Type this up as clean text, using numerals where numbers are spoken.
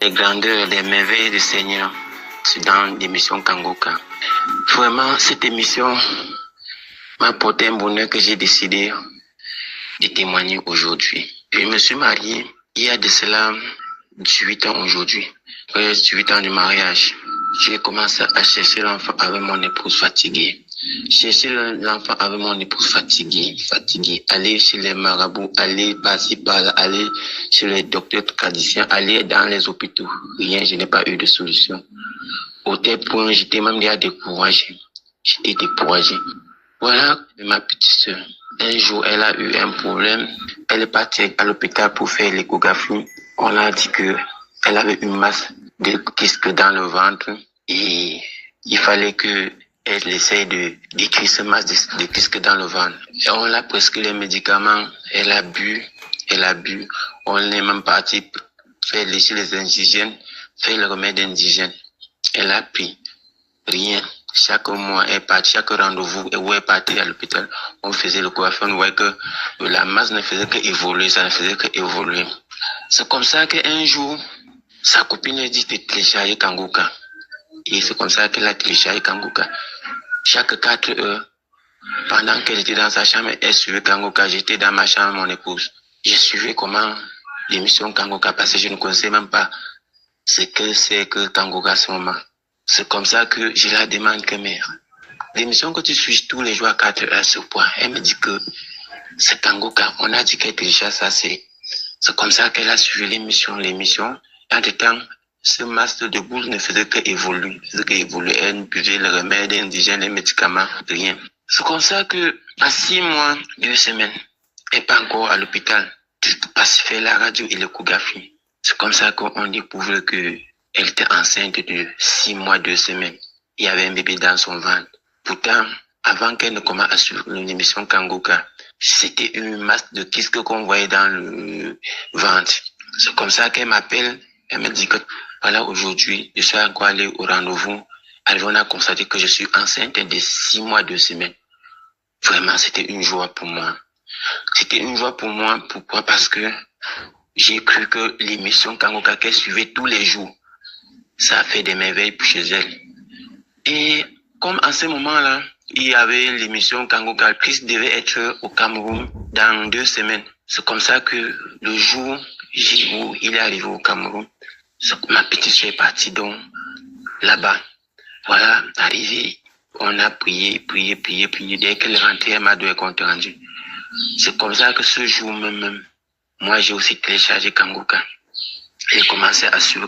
les grandeurs, les merveilles du Seigneur dans l'émission Kangoka. Vraiment, cette émission m'a apporté un bonheur que j'ai décidé de témoigner aujourd'hui. Je me suis marié il y a de cela 18 ans aujourd'hui. 18 ans de mariage. J'ai commencé à chercher l'enfant avec mon épouse fatiguée. Chercher l'enfant avec mon épouse fatiguée. Aller chez les marabouts, aller par-ci par-là, aller chez les docteurs traditionnels, aller dans les hôpitaux. Rien, je n'ai pas eu de solution. Au tel point, j'étais même déjà découragé. Voilà ma petite soeur. Un jour, elle a eu un problème. Elle est partie à l'hôpital pour faire l'échographie. On a dit que elle avait une masse de disques dans le ventre et il fallait que elle essaye de détruire cette masse de disques dans le ventre. Et on l'a prescrit les médicaments. Elle a bu. On est même parti faire lécher les indigènes, faire le remède indigène. Elle a pris. Rien. Chaque mois, elle partait, chaque rendez-vous, où elle partait à l'hôpital, on faisait le coiffeur, on voyait que la masse ne faisait qu'évoluer, ça ne faisait qu'évoluer. C'est comme ça qu'un jour, sa copine a dit de télécharger Kangoka. Et c'est comme ça qu'elle a téléchargé Kangoka. Chaque 4 heures, pendant qu'elle était dans sa chambre, elle suivait Kangoka. J'étais dans ma chambre, mon épouse. Je suivais comment l'émission Kangoka passait. Je ne connaissais même pas ce que c'est que Kangoka à ce moment. C'est comme ça que je la demande que mère. L'émission que tu suis tous les jours à 4 heures ce point, elle me dit que c'est Kangoka. On a dit qu'elle télécharge ça, c'est comme ça qu'elle a suivi l'émission. Et en tout temps, ce masque de boule ne faisait qu'évoluer. Elle ne buvait le remède indigène, les médicaments, rien. C'est comme ça que, à 6 mois, 2 semaines, elle n'est pas encore à l'hôpital. Parce qu'elle fait la radio et l'échographie. C'est comme ça qu'on découvre que elle était enceinte de 6 mois, 2 semaines. Il y avait un bébé dans son ventre. Pourtant, avant qu'elle ne commence à suivre l'émission Kangoka, c'était une masse de disques qu'on voyait dans le ventre. C'est comme ça qu'elle m'appelle. Elle me dit que, voilà, aujourd'hui, je suis encore allé au rendez-vous. Alors, on a constaté que je suis enceinte de 6 mois, 2 semaines. Vraiment, c'était une joie pour moi. Pourquoi? Parce que j'ai cru que l'émission Kangoka qu'elle suivait tous les jours, ça a fait des merveilles chez elle. Et comme en ce moment-là, il y avait l'émission Kangoka qui devait être au Cameroun dans 2 semaines. C'est comme ça que le jour où il est arrivé au Cameroun, ma petite soeur est partie donc là-bas. Voilà, arrivé, on a prié. Dès qu'elle est rentrée, elle m'a donné compte rendu. C'est comme ça que ce jour même, moi j'ai aussi téléchargé Kangoka. J'ai commencé à suivre